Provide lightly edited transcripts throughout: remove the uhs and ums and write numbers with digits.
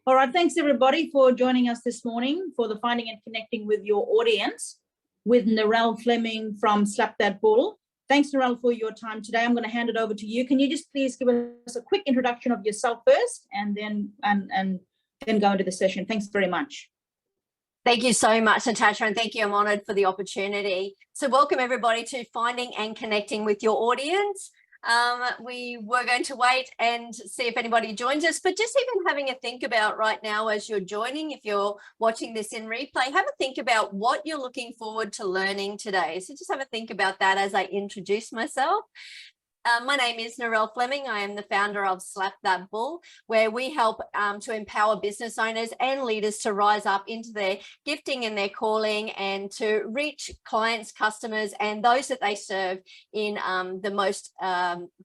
All right, thanks everybody for joining us this morning for the Finding and Connecting with Your Audience with Narelle Fleming from Slap That Bull. Thanks, Narelle, for your time today. I'm going to hand it over to you. Can you just please give us a quick introduction of yourself first and then go into the session? Thanks very much. Thank you so much, Natasha, and thank you. I'm honoured for the opportunity. So welcome everybody to Finding and Connecting with Your Audience. We were going to wait and see if anybody joins us, but just even having a think about right now as you're joining, if you're watching this in replay, have a think about what you're looking forward to learning today. So just have a think about that as I introduce myself. My name is Narelle Fleming. I am the founder of Slap That Bull, where we help to empower business owners and leaders to rise up into their gifting and their calling and to reach clients, customers, and those that they serve in the most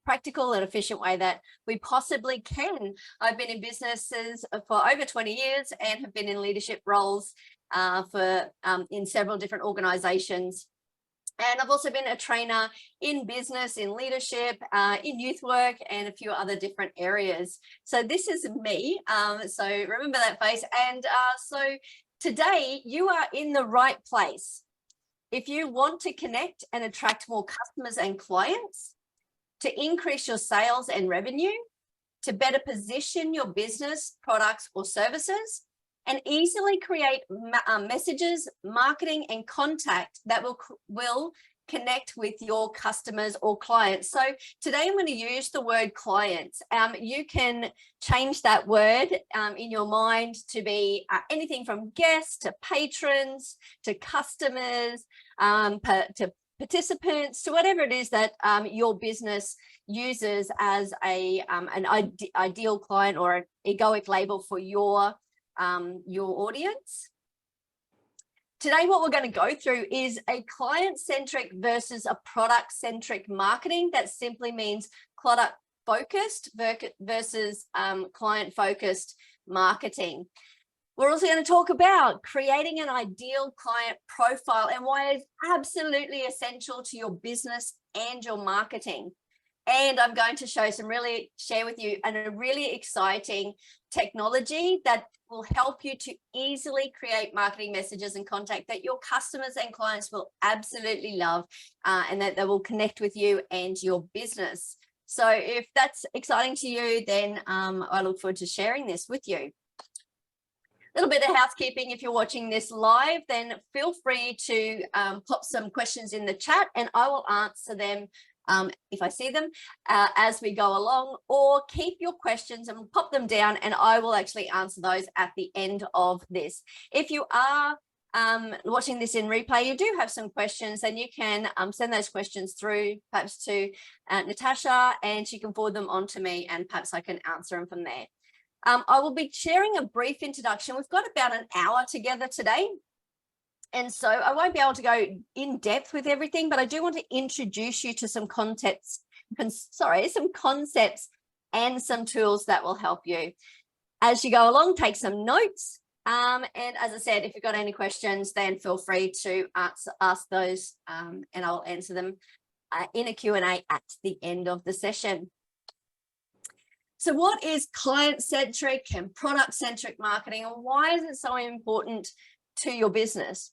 practical and efficient way that we possibly can. I've been in businesses for over 20 years and have been in leadership roles in several different organizations. And I've also been a trainer in business, in leadership, in youth work, and a few other different areas. So this is me. So remember that face. And so today you are in the right place. If you want to connect and attract more customers and clients, to increase your sales and revenue, to better position your business, products, or services, and easily create messages, marketing, and contact that will connect with your customers or clients. So today I'm going to use the word clients. You can change that word in your mind to be anything from guests to patrons to customers to participants, to whatever it is that your business uses as an ideal client or an egoic label for your audience. Today, what we're going to go through is a client-centric versus a product-centric marketing. That simply means product-focused versus client-focused marketing. We're also going to talk about creating an ideal client profile and why it's absolutely essential to your business and your marketing. And I'm going to share with you a really exciting technology that will help you to easily create marketing messages and contact that your customers and clients will absolutely love and that they will connect with you and your business. So if that's exciting to you, then I look forward to sharing this with you. A little bit of housekeeping. If you're watching this live, then feel free to pop some questions in the chat and I will answer them if I see them as we go along, or keep your questions and pop them down and I will actually answer those at the end of this. If you are watching this in replay, you do have some questions, and you can send those questions through perhaps to Natasha, and she can forward them on to me and perhaps I can answer them from there. I will be sharing a brief introduction. We've got about an hour together today. And so I won't be able to go in depth with everything, but I do want to introduce you to some concepts and some tools that will help you. As you go along, take some notes. And as I said, if you've got any questions, then feel free to ask those and I'll answer them in a Q&A at the end of the session. So what is client-centric and product-centric marketing, and why is it so important to your business?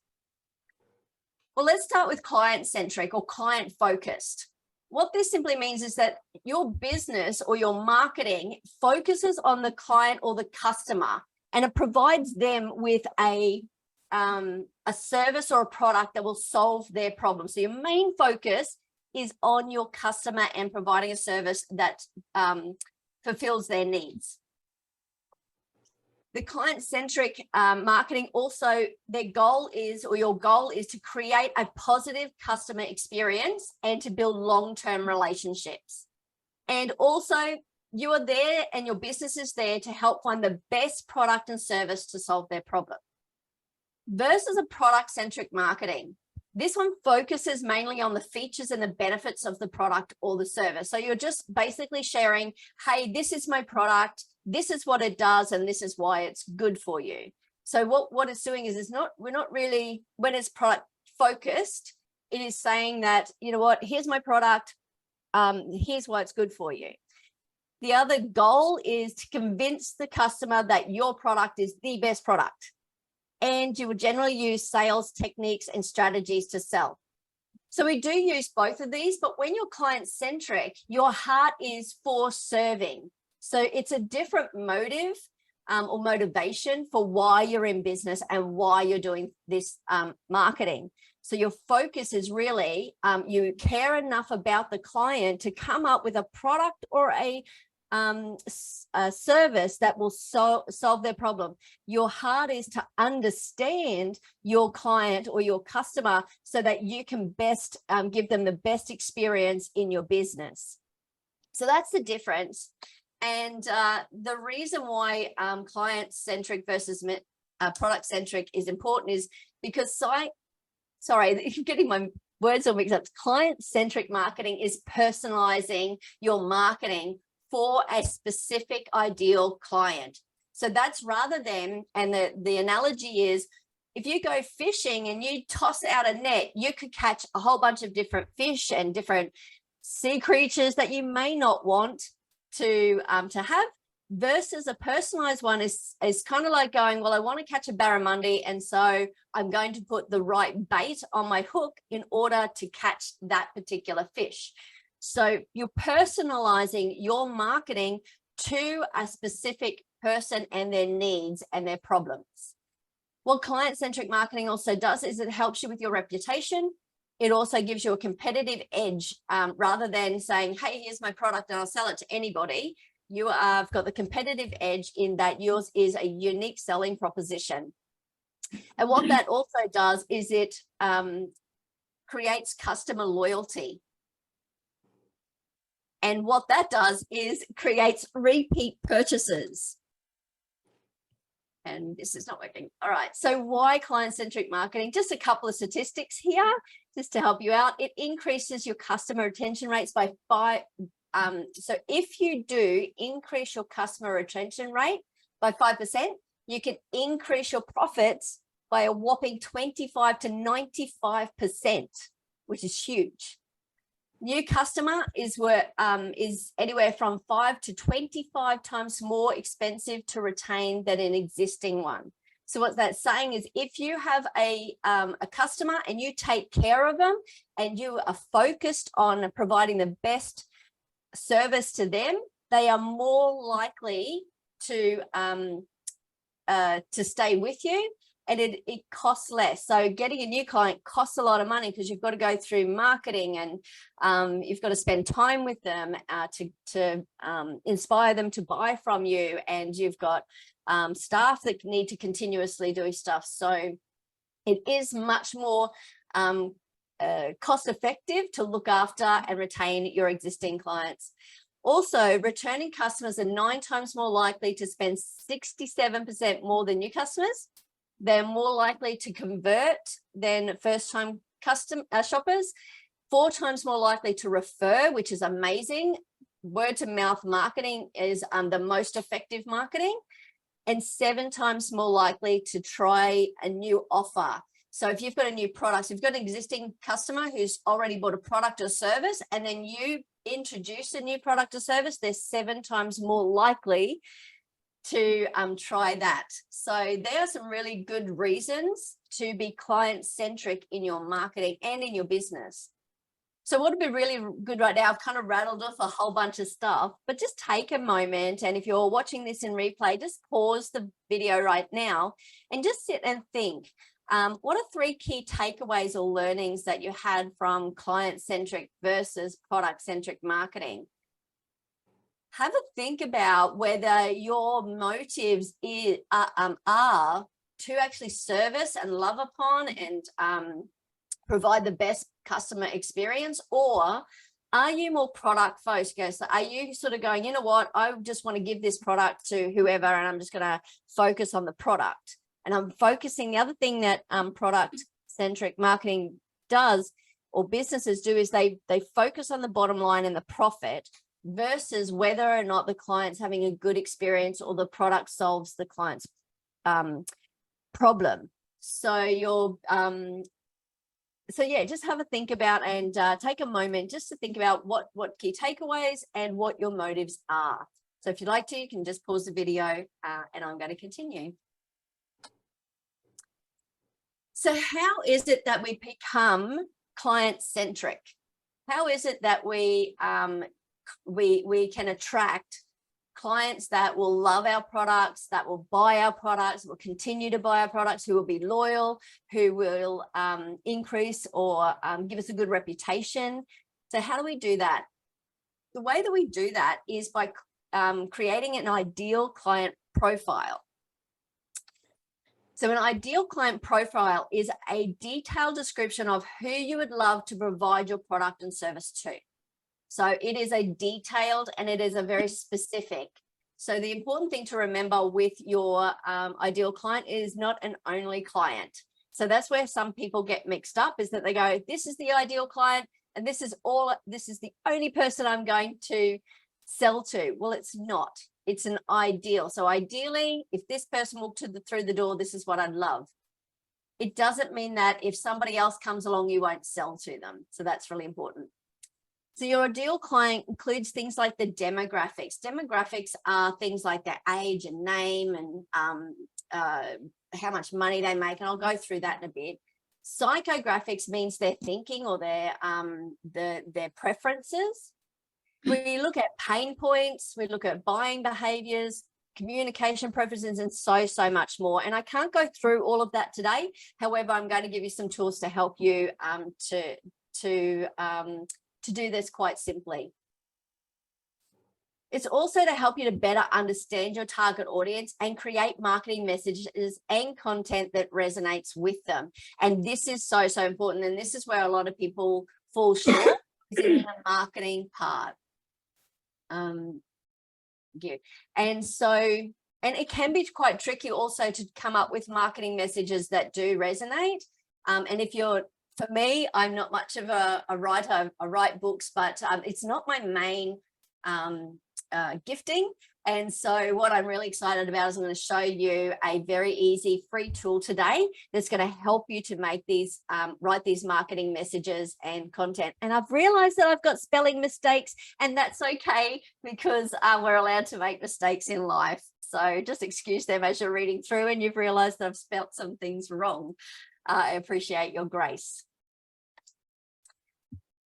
Well, let's start with client-centric or client-focused. What this simply means is that your business or your marketing focuses on the client or the customer, and it provides them with a service or a product that will solve their problem. So your main focus is on your customer and providing a service that fulfills their needs. The client-centric marketing also, your goal is to create a positive customer experience and to build long-term relationships. And also you are there and your business is there to help find the best product and service to solve their problem. Versus a product-centric marketing, this one focuses mainly on the features and the benefits of the product or the service. So you're just basically sharing, hey, this is my product, this is what it does, and this is why it's good for you. So what it's doing is we're not really, when it's product focused, it is saying that, you know what, here's my product, here's why it's good for you. The other goal is to convince the customer that your product is the best product. And you will generally use sales techniques and strategies to sell. So we do use both of these, but when you're client-centric, your heart is for serving. So it's a different motive or motivation for why you're in business and why you're doing this marketing. So your focus is really, you care enough about the client to come up with a product or a service that will solve their problem. Your heart is to understand your client or your customer so that you can best give them the best experience in your business. So that's the difference. And the reason why client-centric versus product-centric is important is because sorry, you're getting my words all mixed up. Client-centric marketing is personalizing your marketing for a specific ideal client. So that's rather than, and the analogy is, if you go fishing and you toss out a net, you could catch a whole bunch of different fish and different sea creatures that you may not want to have, versus a personalized one is kind of like going, well, I want to catch a barramundi, and so I'm going to put the right bait on my hook in order to catch that particular fish. So you're personalizing your marketing to a specific person and their needs and their problems. What client-centric marketing also does is it helps you with your reputation. It also gives you a competitive edge rather than saying, hey, here's my product and I'll sell it to anybody. You have got the competitive edge in that yours is a unique selling proposition. And what that also does is it creates customer loyalty. And what that does is creates repeat purchases. And this is not working. All right. So why client-centric marketing? Just a couple of statistics here, just to help you out. It increases your customer retention rates by 5. So if you do increase your customer retention rate by 5%, you can increase your profits by a whopping 25 to 95%, which is huge. New customer is anywhere from 5 to 25 times more expensive to retain than an existing one. So what that's saying is, if you have a customer and you take care of them and you are focused on providing the best service to them, they are more likely to stay with you, and it costs less. So getting a new client costs a lot of money because you've got to go through marketing and you've got to spend time with them to inspire them to buy from you, and you've got staff that need to continuously do stuff. So it is much more cost effective to look after and retain your existing clients. Also, returning customers are 9 times more likely to spend 67% more than new customers. They're more likely to convert than first-time shoppers, 4 times more likely to refer, which is amazing. Word-to-mouth marketing is the most effective marketing, and 7 times more likely to try a new offer. So if you've got a new product, you've got an existing customer who's already bought a product or service, and then you introduce a new product or service, they're 7 times more likely to try that. So there are some really good reasons to be client-centric in your marketing and in your business. So what would be really good right now, I've kind of rattled off a whole bunch of stuff, but just take a moment, and if you're watching this in replay, just pause the video right now and just sit and think. What are 3 key takeaways or learnings that you had from client-centric versus product-centric marketing? Have a think about whether your motives are to actually service and love upon and provide the best customer experience, or are you more product focused? Are you sort of going, you know what, I just want to give this product to whoever and I'm just going to focus on the product? And I'm focusing, the other thing that product-centric marketing does, or businesses do, is they focus on the bottom line and the profit versus whether or not the client's having a good experience or the product solves the client's problem. So so yeah, just have a think about and take a moment just to think about what key takeaways and what your motives are. So if you'd like to, you can just pause the video and I'm going to continue. So how is it that we become client-centric? How is it that we can attract clients that will love our products, that will buy our products, will continue to buy our products, who will be loyal, who will increase or give us a good reputation? So how do we do that? The way that we do that is by creating an ideal client profile. So an ideal client profile is a detailed description of who you would love to provide your product and service to. So it is a detailed and it is a very specific. So the important thing to remember with your ideal client is not an only client. So that's where some people get mixed up, is that they go, this is the ideal client and this is the only person I'm going to sell to. Well, it's not. It's an ideal. So ideally, if this person walked through the door, this is what I'd love. It doesn't mean that if somebody else comes along, you won't sell to them. So that's really important. So your ideal client includes things like the demographics. Demographics are things like their age and name and how much money they make. And I'll go through that in a bit. Psychographics means their thinking or their preferences. We look at pain points, we look at buying behaviors, communication preferences, and so much more. And I can't go through all of that today. However, I'm going to give you some tools to help you to do this quite simply. It's also to help you to better understand your target audience and create marketing messages and content that resonates with them. And this is so important. And this is where a lot of people fall short, is in the marketing part. And it can be quite tricky also to come up with marketing messages that do resonate. And for me, I'm not much of a writer. I write books, but it's not my main gifting. And so what I'm really excited about is I'm going to show you a very easy free tool today that's going to help you to make these, write these marketing messages and content. And I've realized that I've got spelling mistakes, and that's okay, because we're allowed to make mistakes in life. So just excuse them as you're reading through and you've realized that I've spelt some things wrong. I appreciate your grace.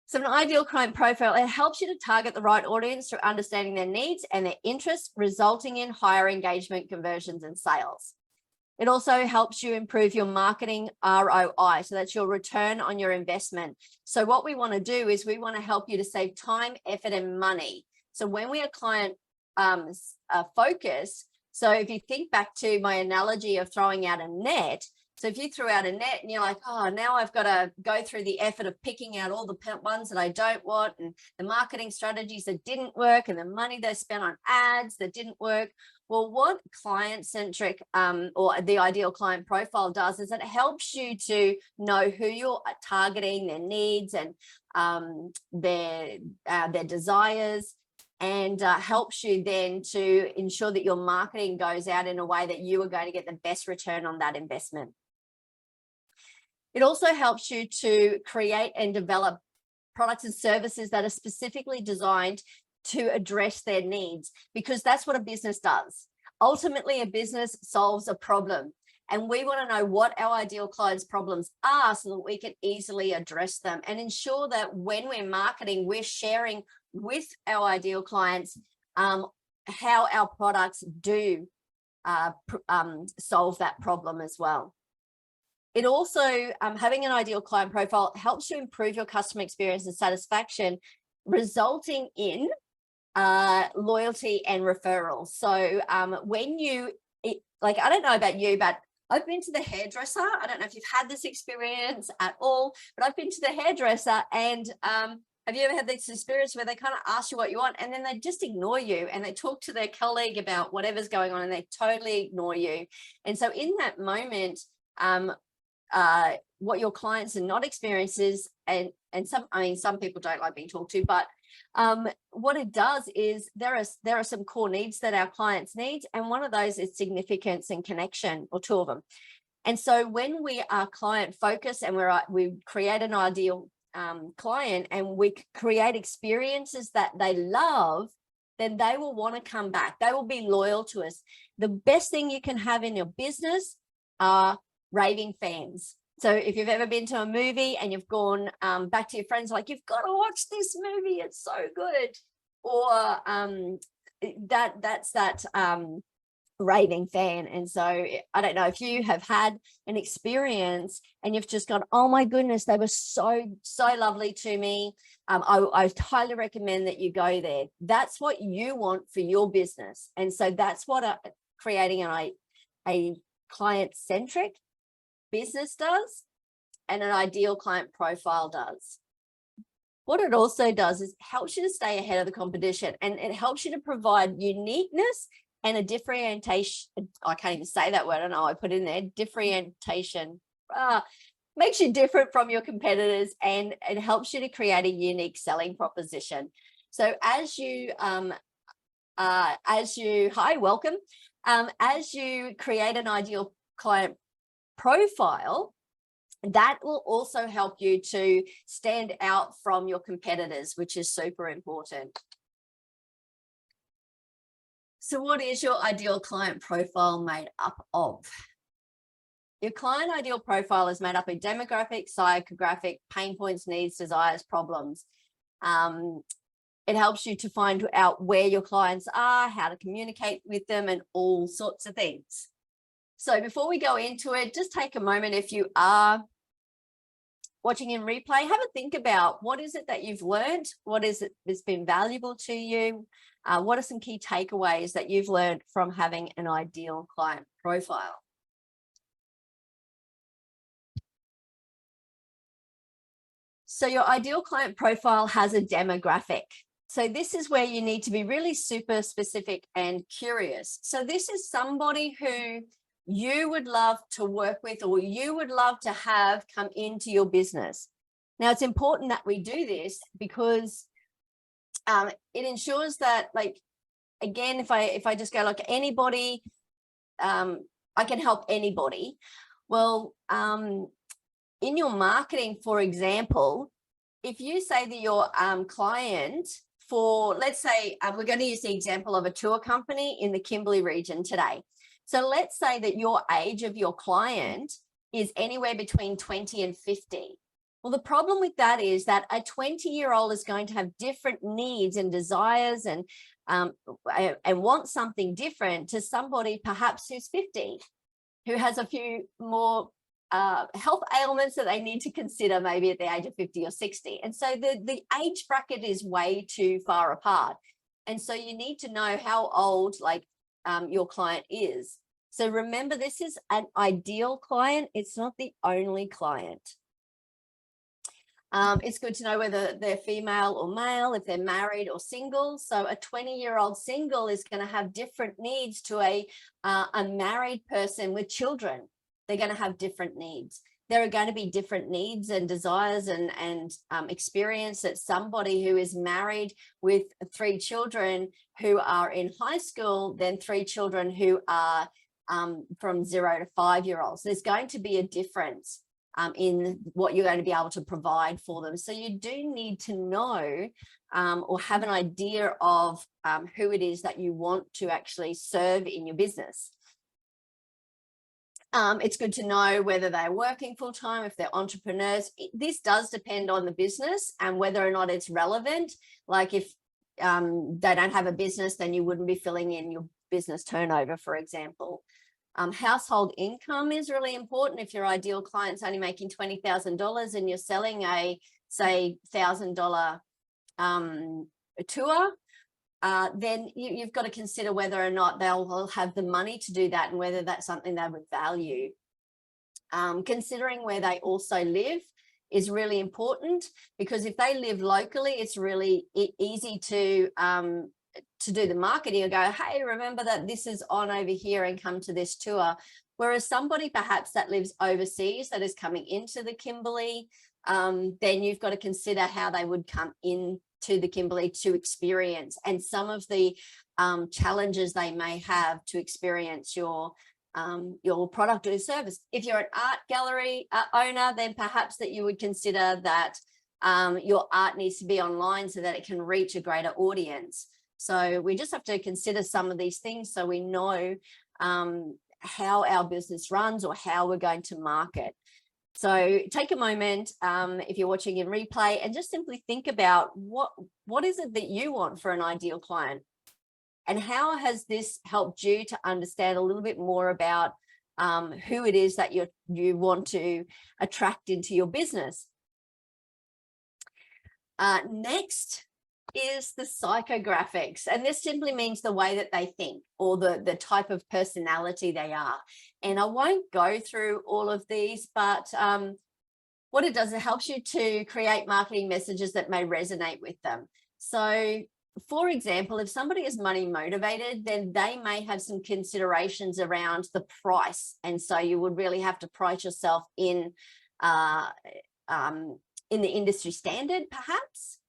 So an ideal client profile, it helps you to target the right audience through understanding their needs and their interests, resulting in higher engagement, conversions, and sales. It also helps you improve your marketing ROI. So that's your return on your investment. So what we want to do is we want to help you to save time, effort, and money. So when we are client focused, so if you think back to my analogy of throwing out a net, so if you threw out a net and you're like, oh, now I've got to go through the effort of picking out all the ones that I don't want, and the marketing strategies that didn't work, and the money they spent on ads that didn't work. Well, what client-centric or the ideal client profile does is it helps you to know who you're targeting, their needs and their desires, and helps you then to ensure that your marketing goes out in a way that you are going to get the best return on that investment. It also helps you to create and develop products and services that are specifically designed to address their needs, because that's what a business does. Ultimately, a business solves a problem, and we want to know what our ideal clients' problems are so that we can easily address them and ensure that when we're marketing, we're sharing with our ideal clients how our products do solve that problem as well. It also, having an ideal client profile helps you improve your customer experience and satisfaction, resulting in loyalty and referrals. So when I don't know about you, but I've been to the hairdresser. I don't know if you've had this experience at all, but I've been to the hairdresser, and have you ever had this experience where they kind of ask you what you want and then they just ignore you, and they talk to their colleague about whatever's going on and they totally ignore you? And so in that moment, what your clients are not experiencing, and some people don't like being talked to, but what it does is there are some core needs that our clients need, and one of those is significance and connection, or two of them. And so when we are client focused and we create an ideal client and we create experiences that they love, then they will want to come back. They will be loyal to us. The best thing you can have in your business are raving fans. So if you've ever been to a movie and you've gone back to your friends, like, you've got to watch this movie, it's so good. Or that's that raving fan. And so I don't know if you have had an experience and you've just gone, oh my goodness, they were so lovely to me. I highly recommend that you go there. That's what you want for your business. And so that's what creating a client-centric business does, and an ideal client profile does. What it also does is helps you to stay ahead of the competition, and it helps you to provide uniqueness and a differentiation. I can't even say that word. I don't know. I put in there differentiation. Makes you different from your competitors, and it helps you to create a unique selling proposition. So as you welcome. As you create an ideal client profile, that will also help you to stand out from your competitors, which is super important. So what is your ideal client profile made up of? Your client ideal profile is made up of demographic, psychographic, pain points, needs, desires, problems. It helps you to find out where your clients are, how to communicate with them, and all sorts of things. So before we go into it, just take a moment, if you are watching in replay, have a think about what is it that you've learned, what is it that's been valuable to you, what are some key takeaways that you've learned from having an ideal client profile. So your ideal client profile has a demographic. So this is where you need to be really super specific and curious. So this is somebody who you would love to work with, or you would love to have come into your business. Now, it's important that we do this because it ensures that, like, again, if I just go like anybody, I can help anybody. Well, in your marketing, for example, if you say that your client, for, let's say, we're going to use the example of a tour company in the Kimberley region today. So let's say that your age of your client is anywhere between 20 and 50. Well, the problem with that is that a 20-year-old is going to have different needs and desires and want something different to somebody perhaps who's 50, who has a few more health ailments that they need to consider maybe at the age of 50 or 60. And so the age bracket is way too far apart. And so you need to know how old your client is. So remember, this is an ideal client. It's not the only client. It's good to know whether they're female or male, if they're married or single. So a 20-year-old single is going to have different needs to a married person with children. They're going to have different needs. There are going to be different needs and desires and experience that somebody who is married with 3 children who are in high school, then 3 children who are from 0 to 5-year-olds. There's going to be a difference in what you're going to be able to provide for them. So you do need to know or have an idea of who it is that you want to actually serve in your business. It's good to know whether they're working full-time, if they're entrepreneurs. This does depend on the business and whether or not it's relevant. Like if they don't have a business, then you wouldn't be filling in your business turnover, for example. Household income is really important. If your ideal client's only making $20,000 and you're selling a, say, $1,000 tour, then you've got to consider whether or not they'll have the money to do that and whether that's something they would value. Considering where they also live is really important, because if they live locally, it's really easy to do the marketing and go, hey, remember that this is on over here and come to this tour. Whereas somebody perhaps that lives overseas that is coming into the Kimberley, then you've got to consider how they would come in to the Kimberley to experience, and some of the challenges they may have to experience your your product or service. If you're an art gallery owner, then perhaps that you would consider that your art needs to be online so that it can reach a greater audience. So we just have to consider some of these things so we know how our business runs or how we're going to market. So take a moment, if you're watching in replay, and just simply think about what is it that you want for an ideal client, and how has this helped you to understand a little bit more about who it is that you want to attract into your business. Next is the psychographics, and this simply means the way that they think or the type of personality they are. And I won't go through all of these, but what it does, it helps you to create marketing messages that may resonate with them. So for example, if somebody is money motivated, then they may have some considerations around the price, and so you would really have to price yourself in the industry standard, perhaps.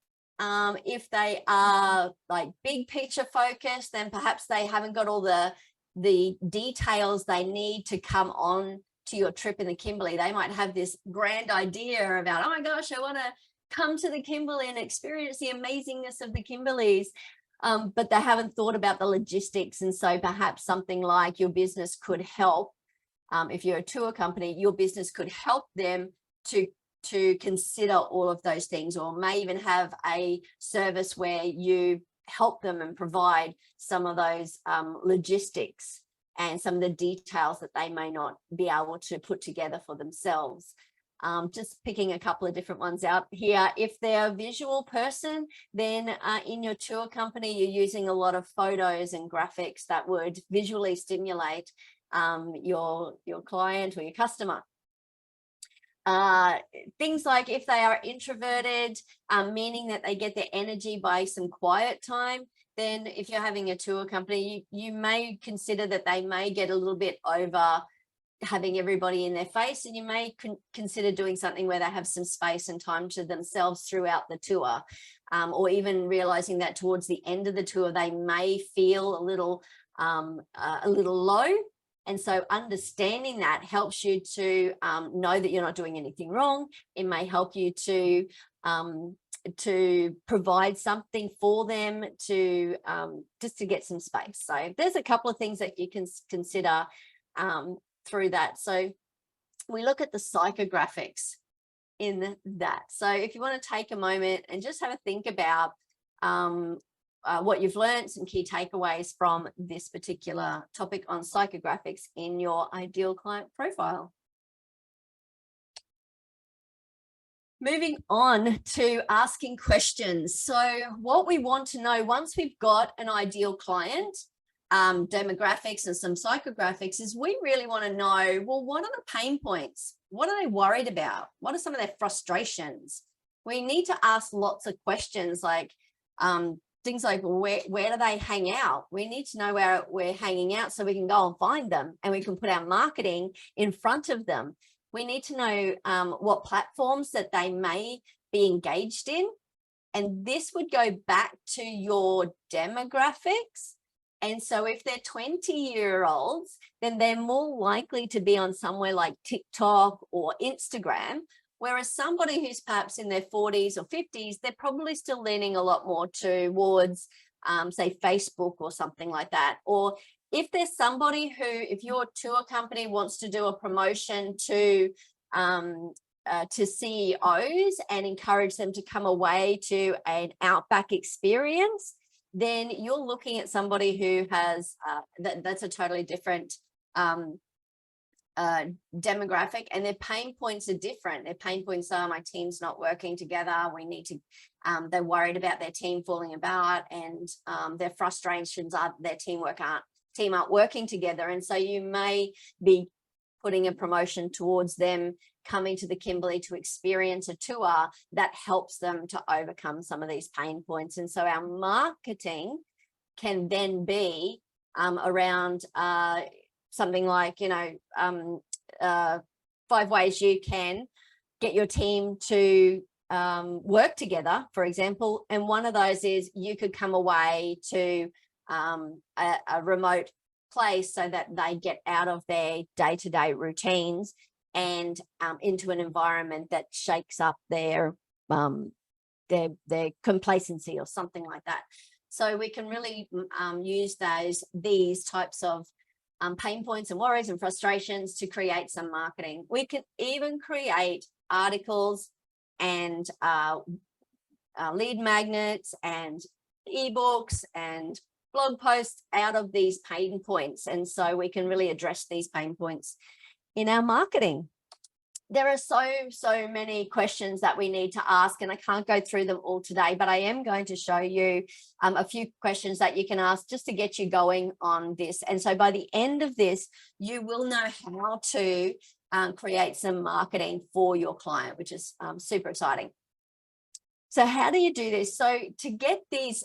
If they are like big picture focused, then perhaps they haven't got all the details they need to come on to your trip in the Kimberley. They might have this grand idea about, oh my gosh, I want to come to the Kimberley and experience the amazingness of the Kimberleys, but they haven't thought about the logistics. And so perhaps something like your business could help. If you're a tour company, your business could help them to consider all of those things, or may even have a service where you help them and provide some of those logistics and some of the details that they may not be able to put together for themselves. Just picking a couple of different ones out here. If they're a visual person, then in your tour company, you're using a lot of photos and graphics that would visually stimulate your client or your customer. Things like if they are introverted, meaning that they get their energy by some quiet time, then if you're having a tour company, you may consider that they may get a little bit over having everybody in their face, and you may consider doing something where they have some space and time to themselves throughout the tour, or even realizing that towards the end of the tour they may feel a little low. And so understanding that helps you to know that you're not doing anything wrong. It may help you to provide something for them to just to get some space. So there's a couple of things that you can consider through that. So we look at the psychographics in that. So if you want to take a moment and just have a think about what you've learned, some key takeaways from this particular topic on psychographics in your ideal client profile. Moving on to asking questions. So what we want to know once we've got an ideal client, demographics and some psychographics, is we really want to know, well, what are the pain points? What are they worried about? What are some of their frustrations? We need to ask lots of questions like things like, where do they hang out? We need to know where we're hanging out so we can go and find them, and we can put our marketing in front of them. We need to know what platforms that they may be engaged in. And this would go back to your demographics. And so if they're 20-year-olds, then they're more likely to be on somewhere like TikTok or Instagram. Whereas somebody who's perhaps in their 40s or 50s, they're probably still leaning a lot more towards, say, Facebook or something like that. Or if there's somebody who, if your tour company wants to do a promotion to CEOs and encourage them to come away to an outback experience, then you're looking at somebody who has, that's a totally different demographic, and their pain points are different. Their pain points are, my team's not working together. We need to, they're worried about their team falling apart, and their frustrations are their team aren't working together. And so you may be putting a promotion towards them coming to the Kimberley to experience a tour that helps them to overcome some of these pain points. And so our marketing can then be around something like, 5 ways you can get your team to work together, for example. And one of those is you could come away to a remote place so that they get out of their day-to-day routines and into an environment that shakes up their complacency or something like that. So we can really use these types of pain points and worries and frustrations to create some marketing. We can even create articles and lead magnets and ebooks and blog posts out of these pain points. And so we can really address these pain points in our marketing. There are so many questions that we need to ask, and I can't go through them all today, but I am going to show you a few questions that you can ask just to get you going on this. And so by the end of this, you will know how to create some marketing for your client, which is super exciting. So how do you do this? So to get these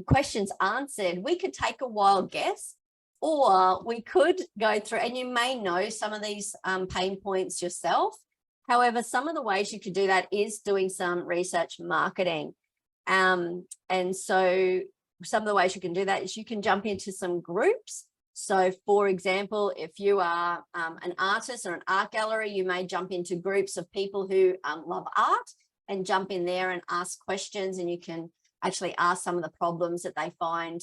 questions answered, we could take a wild guess, or we could go through, and you may know some of these pain points yourself. However, some of the ways you could do that is doing some research marketing. And so some of the ways you can do that is you can jump into some groups. So for example, if you are an artist or an art gallery, you may jump into groups of people who love art and jump in there and ask questions, and you can actually ask some of the problems that they find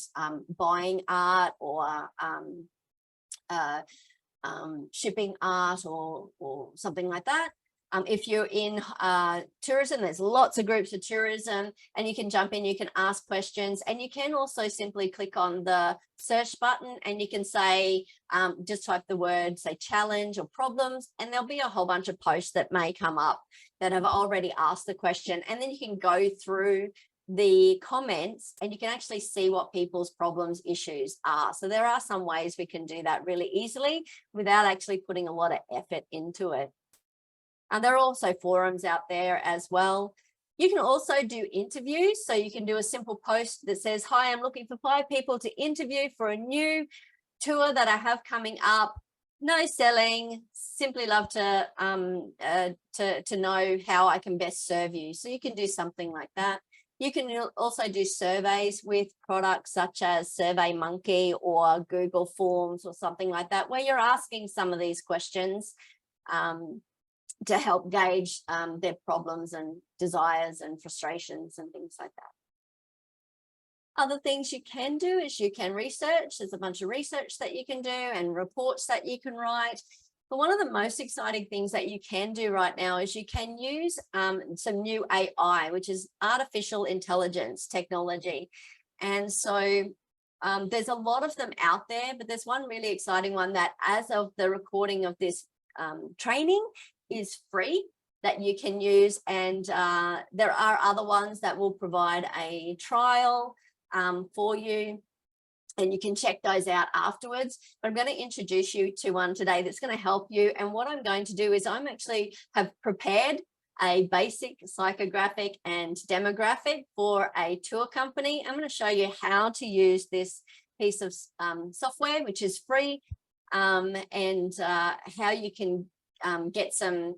buying art or shipping art or something like that. If you're in tourism, there's lots of groups of tourism, and you can jump in, you can ask questions, and you can also simply click on the search button and you can say, just type the word, say challenge or problems, and there'll be a whole bunch of posts that may come up that have already asked the question. And then you can go through the comments and you can actually see what people's problems, issues are. So there are some ways we can do that really easily without actually putting a lot of effort into it. And there are also forums out there as well. You can also do interviews. So you can do a simple post that says, hi, I'm looking for 5 people to interview for a new tour that I have coming up. No selling, simply love to know how I can best serve you. So you can do something like that. You can also do surveys with products such as SurveyMonkey or Google Forms or something like that, where you're asking some of these questions to help gauge their problems and desires and frustrations and things like that. Other things you can do is you can research. There's a bunch of research that you can do and reports that you can write. But one of the most exciting things that you can do right now is you can use some new AI, which is artificial intelligence technology. And so there's a lot of them out there, but there's one really exciting one that as of the recording of this training is free that you can use. And there are other ones that will provide a trial for you, and you can check those out afterwards. But I'm going to introduce you to one today that's going to help you. And what I'm going to do is I'm actually have prepared a basic psychographic and demographic for a tour company. I'm going to show you how to use this piece of software, which is free, and how you can get some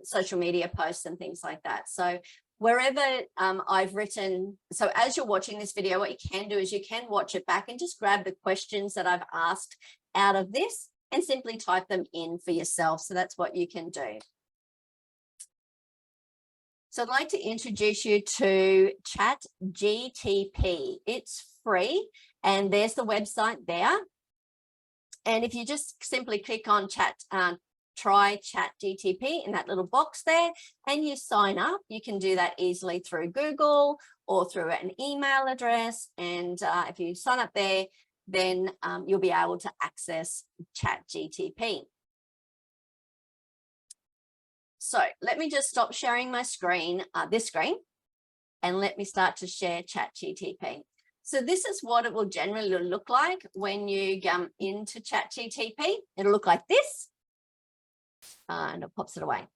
social media posts and things like that. So wherever I've written, so as you're watching this video, what you can do is you can watch it back and just grab the questions that I've asked out of this and simply type them in for yourself. So that's what you can do. So I'd like to introduce you to ChatGTP. It's free, and there's the website there. And if you just simply click on try ChatGTP in that little box there, and you sign up, you can do that easily through Google or through an email address. And if you sign up there, then you'll be able to access ChatGTP. So let me just stop sharing my screen, this screen, and let me start to share ChatGTP. So this is what it will generally look like when you come into ChatGTP. It'll look like this. And it pops it away.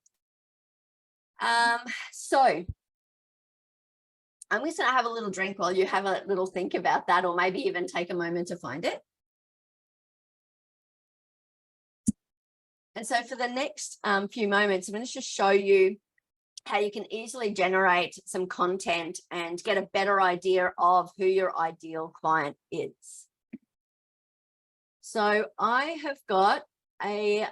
So I'm just going to have a little drink while you have a little think about that, or maybe even take a moment to find it. And so for the next few moments, I'm going to just show you how you can easily generate some content and get a better idea of who your ideal client is. So I have got I'm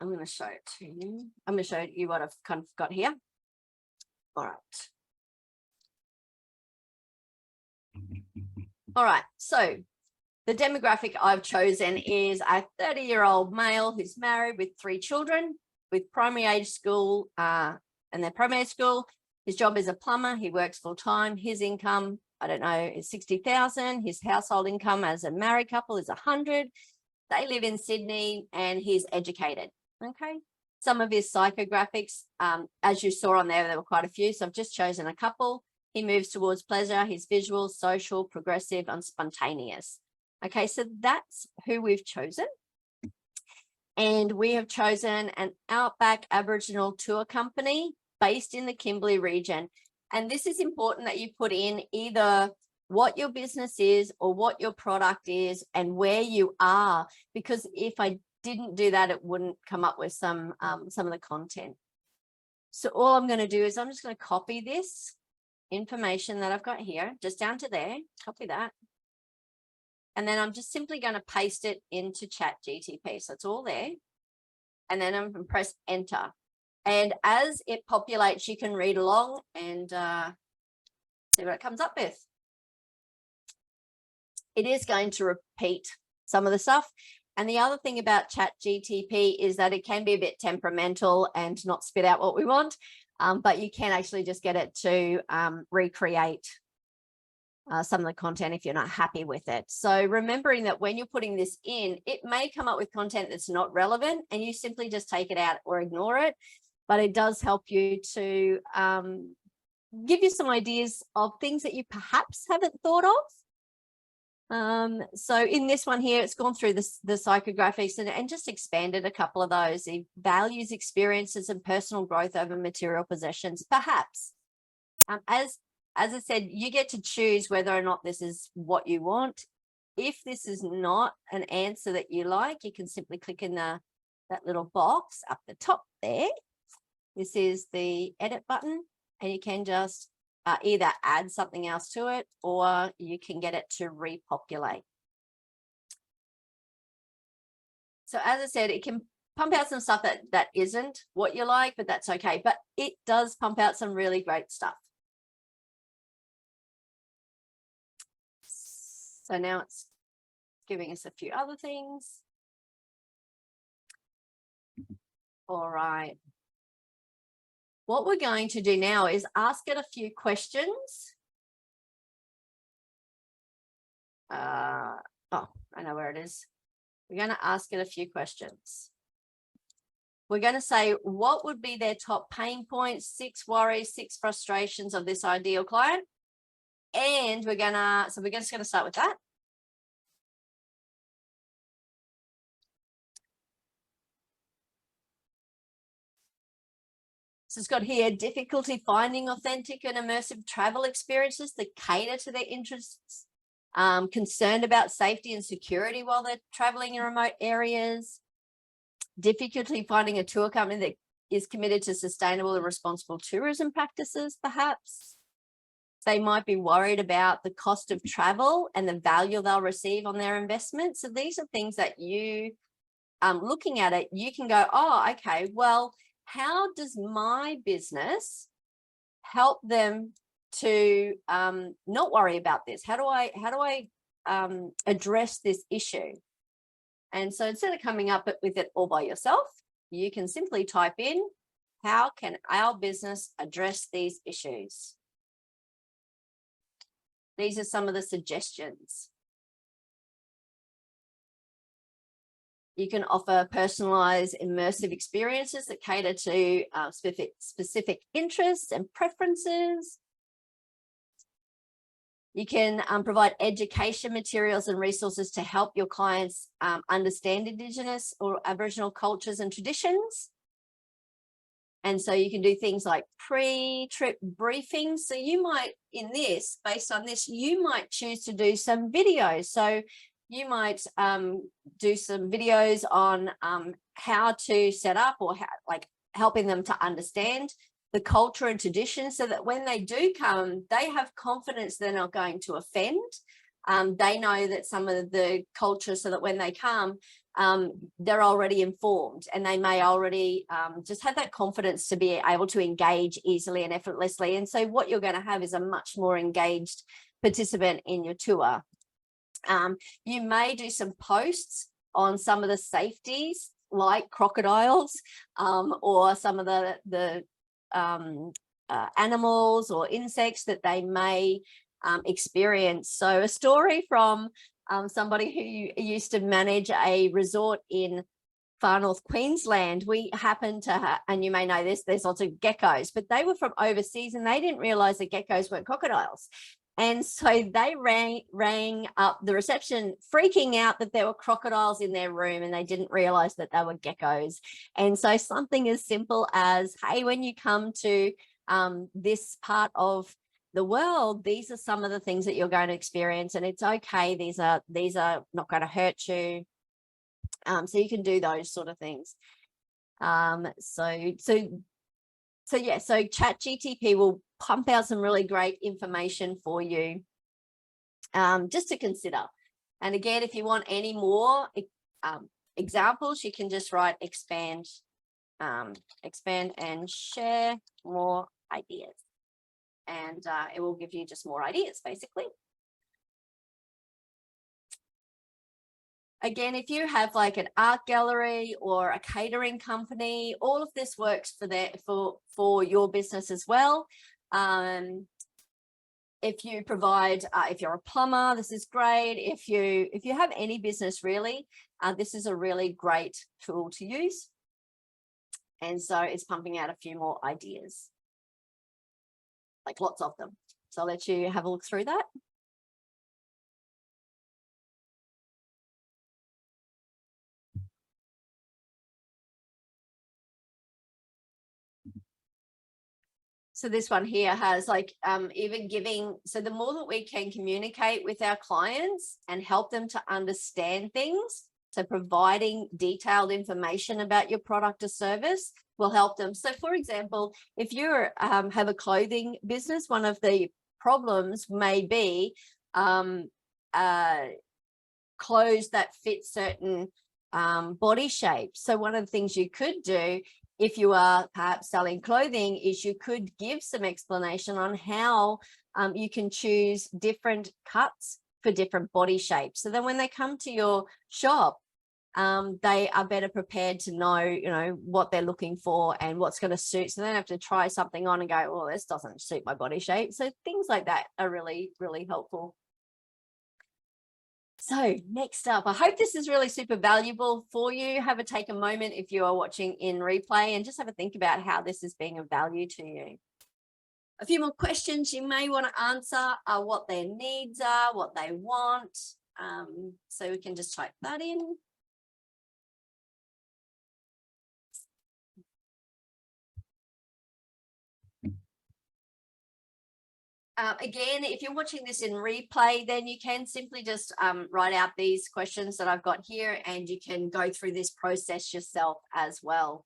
going to show it to you. I'm going to show you what I've kind of got here. All right. All right. So the demographic I've chosen is a 30-year-old male who's married with 3 children with primary age school and their primary school. His job is a plumber. He works full time. His income, I don't know, is 60,000. His household income as a married couple is 100. They live in Sydney and he's educated. Okay. Some of his psychographics, as you saw on there were quite a few. So I've just chosen a couple. He moves towards pleasure. He's visual, social, progressive, and spontaneous. Okay, so that's who we've chosen. And we have chosen an Outback Aboriginal tour company based in the Kimberley region. And this is important that you put in either what your business is or what your product is and where you are, because if I didn't do that, it wouldn't come up with some of the content. So all I'm going to do is I'm just going to copy this information that I've got here, just down to there, copy that. And then I'm just simply going to paste it into ChatGTP. So it's all there. And then I'm going to press enter. And as it populates, you can read along and see what it comes up with. It is going to repeat some of the stuff. And the other thing about ChatGTP is that it can be a bit temperamental and not spit out what we want, but you can actually just get it to recreate some of the content if you're not happy with it. So remembering that when you're putting this in, it may come up with content that's not relevant and you simply just take it out or ignore it, but it does help you to give you some ideas of things that you perhaps haven't thought of. So in this one here, it's gone through the psychographics and just expanded a couple of those. It values experiences and personal growth over material possessions, perhaps. As I said, you get to choose whether or not this is what you want. If this is not an answer that you like, you can simply click in that little box up the top there. This is the edit button, and you can just either add something else to it or you can get it to repopulate. So as I said, it can pump out some stuff that isn't what you like, but that's okay. But it does pump out some really great stuff. So now it's giving us a few other things. All right. What we're going to do now is ask it a few questions. Oh, I know where it is. We're going to ask it a few questions. We're going to say, what would be their top pain points, 6 worries, 6 frustrations of this ideal client? And we're just going to start with that. So it's got here, difficulty finding authentic and immersive travel experiences that cater to their interests, concerned about safety and security while they're traveling in remote areas, difficulty finding a tour company that is committed to sustainable and responsible tourism practices, perhaps. They might be worried about the cost of travel and the value they'll receive on their investment. So these are things that you, looking at it, you can go, oh, okay, well, how does my business help them to not worry about this? How do I address this issue? And so instead of coming up with it all by yourself, you can simply type in, how can our business address these issues? These are some of the suggestions. You can offer personalized, immersive experiences that cater to specific interests and preferences. You can provide education materials and resources to help your clients understand Indigenous or Aboriginal cultures and traditions. And so you can do things like pre-trip briefings. So you might, based on this, you might choose to do some videos. So you might do some videos on how to set up or helping them to understand the culture and tradition so that when they do come, they have confidence they're not going to offend They know that some of the culture, so that when they come, they're already informed, and they may already just have that confidence to be able to engage easily and effortlessly. And so what you're going to have is a much more engaged participant in your tour. You may do some posts on some of the safeties like crocodiles, or some of the animals or insects that they may experience. So a story from somebody who used to manage a resort in far north Queensland. We happened to have, and you may know this, there's lots of geckos, but they were from overseas and they didn't realize that geckos weren't crocodiles. And so they rang up the reception freaking out that there were crocodiles in their room, and they didn't realize that they were geckos. And so something as simple as, hey, when you come to this part of the world, these are some of the things that you're going to experience, and it's okay. These are not going to hurt you. So you can do those sort of things. So ChatGTP will pump out some really great information for you, just to consider. And again, if you want any more examples, you can just write expand and share more ideas, and it will give you just more ideas, basically. Again, if you have like an art gallery or a catering company, all of this works for your business as well. If you provide, if you're a plumber, this is great. If you have any business really, this is a really great tool to use. And so it's pumping out a few more ideas, like lots of them. So I'll let you have a look through that. So this one here has like even giving, so the more that we can communicate with our clients and help them to understand things, so providing detailed information about your product or service will help them. So for example, if you have a clothing business, one of the problems may be clothes that fit certain body shapes. So one of the things you could do if you are perhaps selling clothing is you could give some explanation on how you can choose different cuts for different body shapes. So then when they come to your shop, they are better prepared to know, what they're looking for and what's going to suit. So they don't have to try something on and go, well, this doesn't suit my body shape. So things like that are really, really helpful. So next up, I hope this is really super valuable for you. Take a moment if you are watching in replay and just have a think about how this is being of value to you. A few more questions you may want to answer are what their needs are, what they want. So we can just type that in. Again, if you're watching this in replay, then you can simply just write out these questions that I've got here, and you can go through this process yourself as well.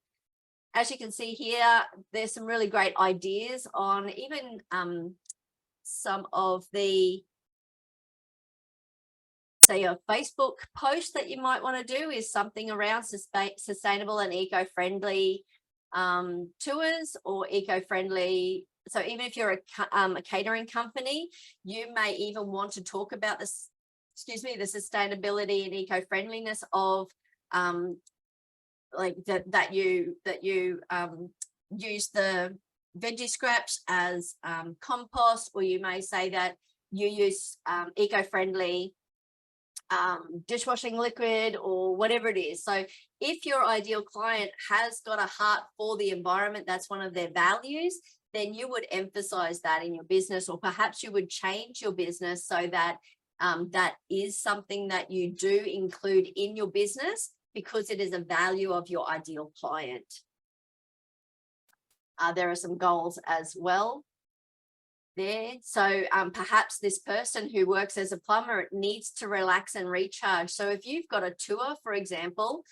As you can see here, there's some really great ideas on even some of the, say, a Facebook post that you might want to do is something around sustainable and eco-friendly tours or eco-friendly. So even if you're a catering company, you may even want to talk about this, the sustainability and eco-friendliness of like that you use the veggie scraps as compost, or you may say that you use eco-friendly dishwashing liquid or whatever it is. So if your ideal client has got a heart for the environment, that's one of their values, then you would emphasize that in your business, or perhaps you would change your business so that that is something that you do include in your business because it is a value of your ideal client. There are some goals as well there. So perhaps this person who works as a plumber needs to relax and recharge. So if you've got a tour, for example,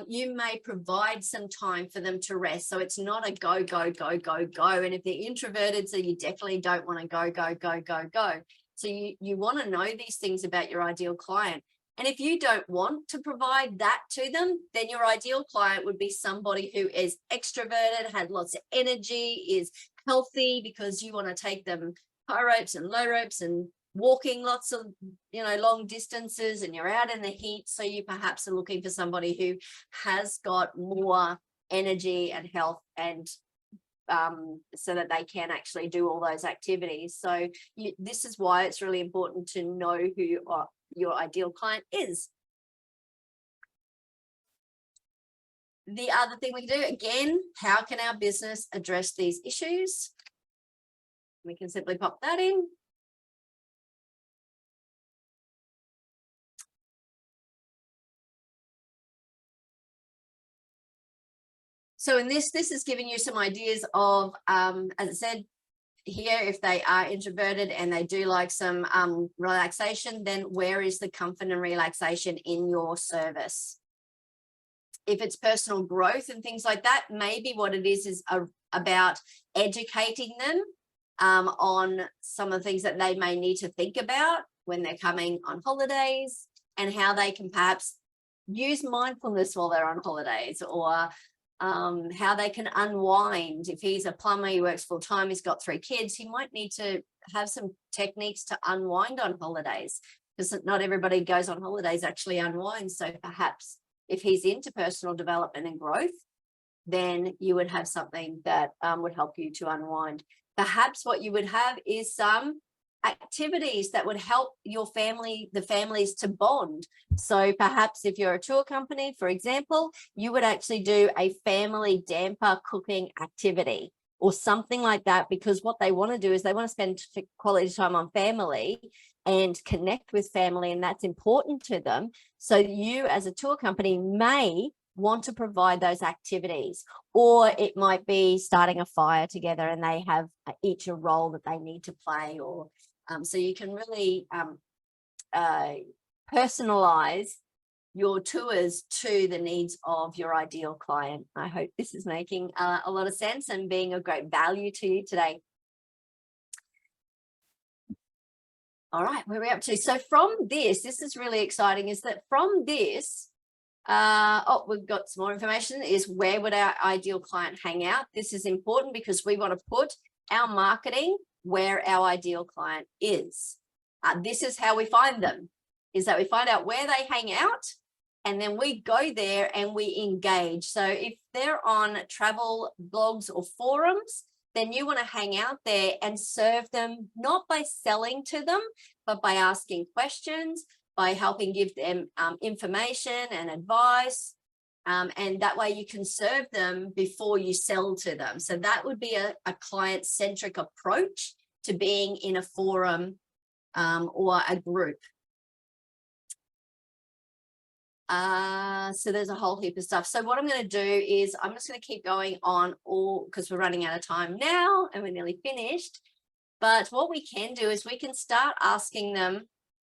you may provide some time for them to rest. So it's not a go, go, go, go, go. And if they're introverted, so you definitely don't want to go, go, go, go, go. So you want to know these things about your ideal client. And if you don't want to provide that to them, then your ideal client would be somebody who is extroverted, had lots of energy, is healthy, because you want to take them high ropes and low ropes and walking lots of, long distances, and you're out in the heat. So you perhaps are looking for somebody who has got more energy and health, and so that they can actually do all those activities. So this is why it's really important to know who your ideal client is. The other thing we can do, again, how can our business address these issues? We can simply pop that in. So in this is giving you some ideas of, as I said, here, if they are introverted and they do like some relaxation, then where is the comfort and relaxation in your service? If it's personal growth and things like that, maybe what it is about educating them on some of the things that they may need to think about when they're coming on holidays, and how they can perhaps use mindfulness while they're on holidays, or how they can unwind. If he's a plumber, he works full time, he's got 3 kids, he might need to have some techniques to unwind on holidays, because not everybody goes on holidays actually unwinds. So perhaps if he's into personal development and growth, then you would have something that would help you to unwind. Perhaps what you would have is some activities that would help your family, the families, to bond. So perhaps if you're a tour company, for example, you would actually do a family damper cooking activity or something like that, because what they want to do is they want to spend quality time on family and connect with family, and that's important to them. So you as a tour company may want to provide those activities, or it might be starting a fire together and they have each a role that they need to play, or so you can really personalize your tours to the needs of your ideal client. I hope this is making a lot of sense and being of great value to you today. All right, where are we up to? So from this is really exciting, is that from this, we've got some more information, is where would our ideal client hang out? This is important because we want to put our marketing where our ideal client is. This is how we find them, is that we find out where they hang out, and then we go there and we engage. So if they're on travel blogs or forums, then you want to hang out there and serve them, not by selling to them, but by asking questions, by helping give them information and advice. And that way you can serve them before you sell to them. So that would be a client-centric approach to being in a forum or a group. So there's a whole heap of stuff. So what I'm going to do is I'm just going to keep going on because we're running out of time now and we're nearly finished. But what we can do is we can start asking them,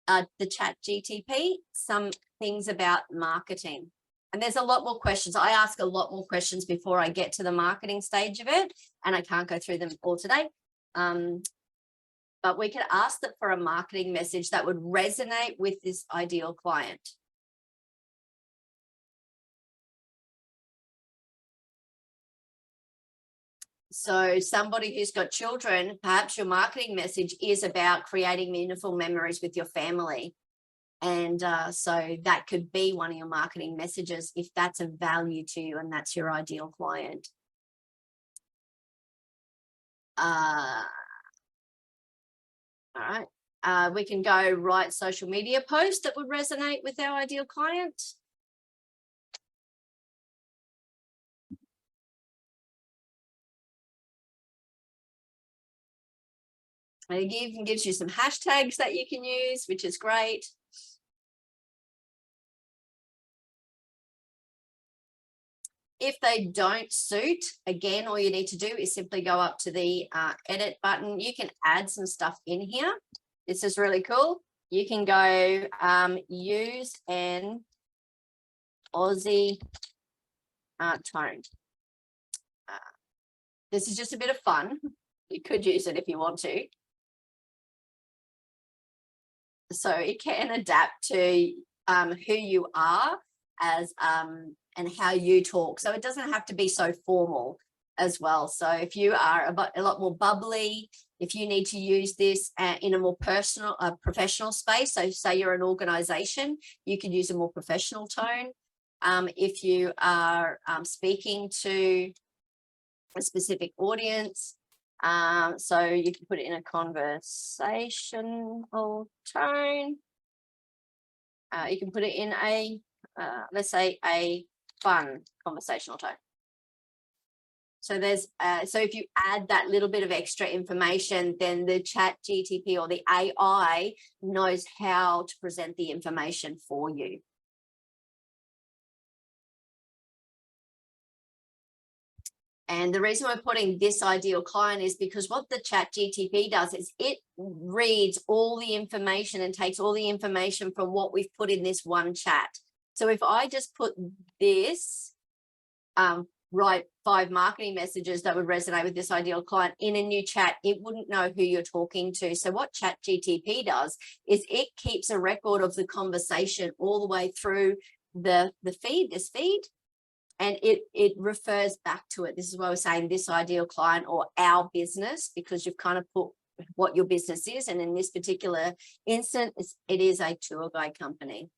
the chat GTP, some things about marketing. And there's a lot more questions. I ask a lot more questions before I get to the marketing stage of it, and I can't go through them all today. But we could ask them for a marketing message that would resonate with this ideal client. So somebody who's got children, perhaps your marketing message is about creating meaningful memories with your family. And so that could be one of your marketing messages if that's of value to you and that's your ideal client. All right. We can go write social media posts that would resonate with our ideal client. And it even gives you some hashtags that you can use, which is great. If they don't suit, again, all you need to do is simply go up to the edit button. You can add some stuff in here. This is really cool. You can go use an Aussie tone. This is just a bit of fun. You could use it if you want to. so it can adapt to who you are as and how you talk. So it doesn't have to be so formal as well. So if you are a lot more bubbly, if you need to use this in a more personal, professional space, so say you're an organization, you can use a more professional tone. If you are speaking to a specific audience, so you can put it in a conversational tone. You can put it in a, let's say, a fun conversational tone. So there's, so if you add that little bit of extra information, then the chat GTP or the AI knows how to present the information for you. And the reason we're putting this ideal client is because what the chat GTP does is it reads all the information and takes all the information from what we've put in this one chat. So if I just put this, write 5 marketing messages that would resonate with this ideal client in a new chat, it wouldn't know who you're talking to. So what chat GTP does is it keeps a record of the conversation all the way through the feed, this feed, and it refers back to it. This is why we're saying this ideal client or our business, because you've kind of put what your business is. And in this particular instance, it is a tour guide company.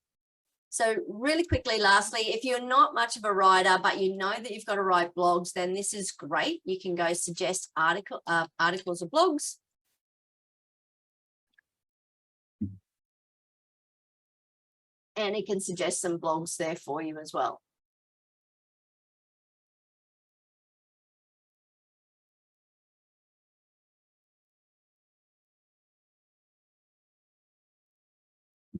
So really quickly, lastly, if you're not much of a writer, but you know that you've got to write blogs, then this is great. You can go suggest articles or blogs. And it can suggest some blogs there for you as well.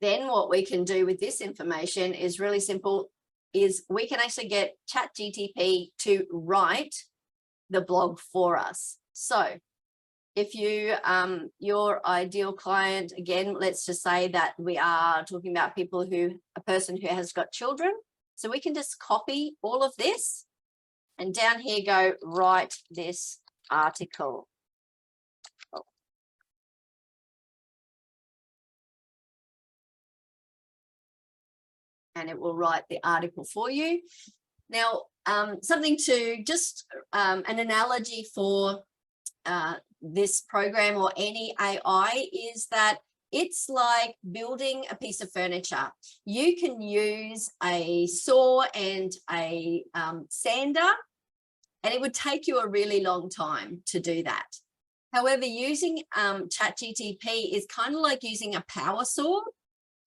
Then what we can do with this information is really simple, is we can actually get ChatGTP to write the blog for us. So if you, your ideal client, again, let's just say that we are talking about people a person who has got children. So we can just copy all of this and down here go, write this article. And it will write the article for you. Now, something to just an analogy for this program or any AI is that it's like building a piece of furniture. You can use a saw and a sander, and it would take you a really long time to do that. However, using ChatGTP is kind of like using a power saw.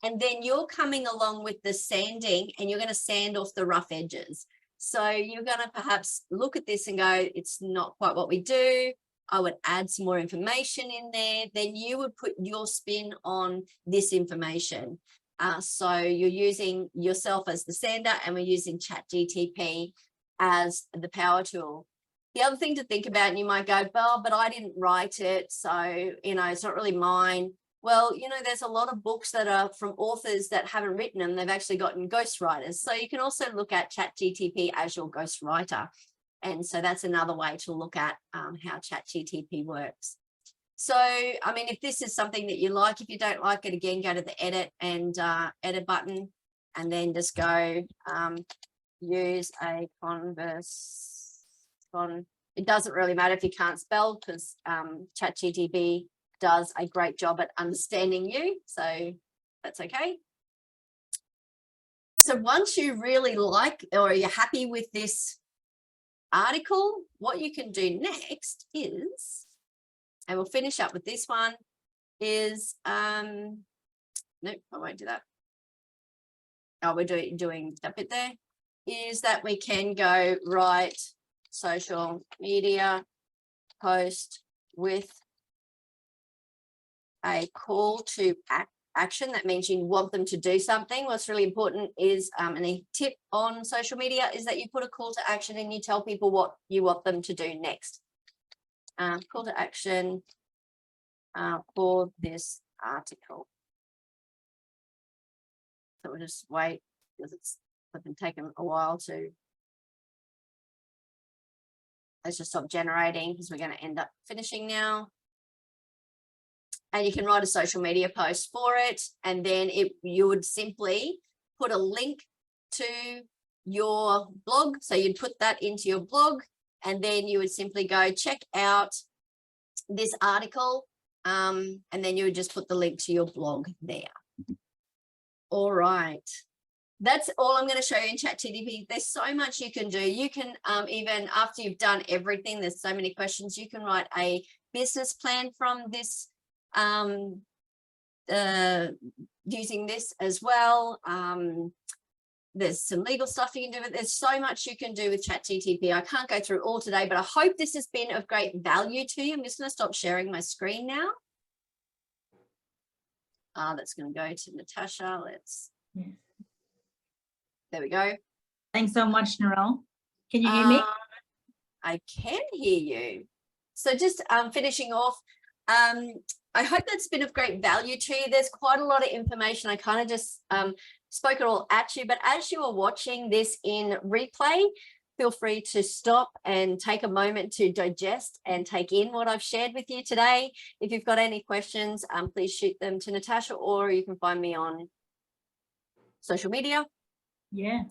And then you're coming along with the sanding and you're going to sand off the rough edges. So you're going to perhaps look at this and go, it's not quite what we do. I would add some more information in there. Then you would put your spin on this information. So you're using yourself as the sander and we're using ChatGTP as the power tool. The other thing to think about, and you might go, well, but I didn't write it, so, you know, it's not really mine. Well, you know, there's a lot of books that are from authors that haven't written them. They've actually gotten ghostwriters. So you can also look at ChatGTP as your ghostwriter. And so that's another way to look at how ChatGTP works. So, I mean, if this is something that you like, if you don't like it, again, go to the edit and edit button and then just go use a it doesn't really matter if you can't spell, because ChatGTP does a great job at understanding you, so that's okay. So once you really like or you're happy with this article, what you can do next is, and we'll finish up with this one, is nope, I won't do that. Oh, we're doing that bit there, is that we can go write social media post with a call to action. That means you want them to do something. What's really important is, and a tip on social media is that you put a call to action and you tell people what you want them to do next. Call to action for this article. So we'll just wait because it's been taking a while to. Let's just stop generating because we're going to end up finishing now. and you can write a social media post for it. And then you would simply put a link to your blog. So you'd put that into your blog, and then you would simply go check out this article. And then you would just put the link to your blog there. All right. That's all I'm going to show you in ChatGPT. There's so much you can do. You can even after you've done everything, there's so many questions, you can write a business plan from this, using this as well. There's some legal stuff you can do, but there's so much you can do with ChatGPT. I can't go through all today, but I hope this has been of great value to you. I'm just going to stop sharing my screen now. That's going to go to Natasha. There we go. Thanks so much, Narelle. Can you hear me? I can hear you. So just finishing off, I hope that's been of great value to you. There's quite a lot of information. I kind of just spoke it all at you, but as you are watching this in replay, feel free to stop and take a moment to digest and take in what I've shared with you today. If you've got any questions, please shoot them to Natasha, or you can find me on social media. Yeah.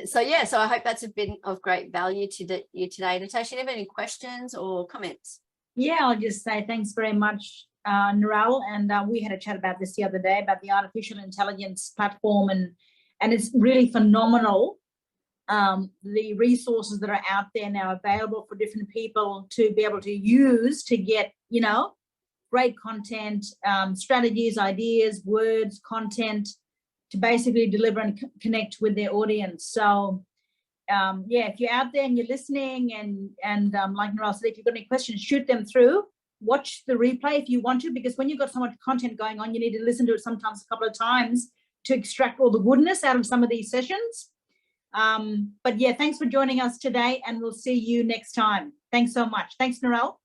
So I hope that's been of great value to you today. Natasha, do you have any questions or comments? Yeah, I'll just say thanks very much, Narelle. And we had a chat about this the other day about the artificial intelligence platform, and it's really phenomenal. The resources that are out there now available for different people to be able to use to get, you know, great content, strategies, ideas, words, content, to basically deliver and connect with their audience. So yeah, if you're out there and you're listening, and like Narelle said, if you've got any questions, shoot them through. Watch the replay if you want to, because when you've got so much content going on, you need to listen to it sometimes a couple of times to extract all the goodness out of some of these sessions. But yeah, thanks for joining us today, and we'll see you next time. Thanks so much. Thanks, Narelle.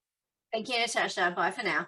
Thank you, Natasha. Bye for now.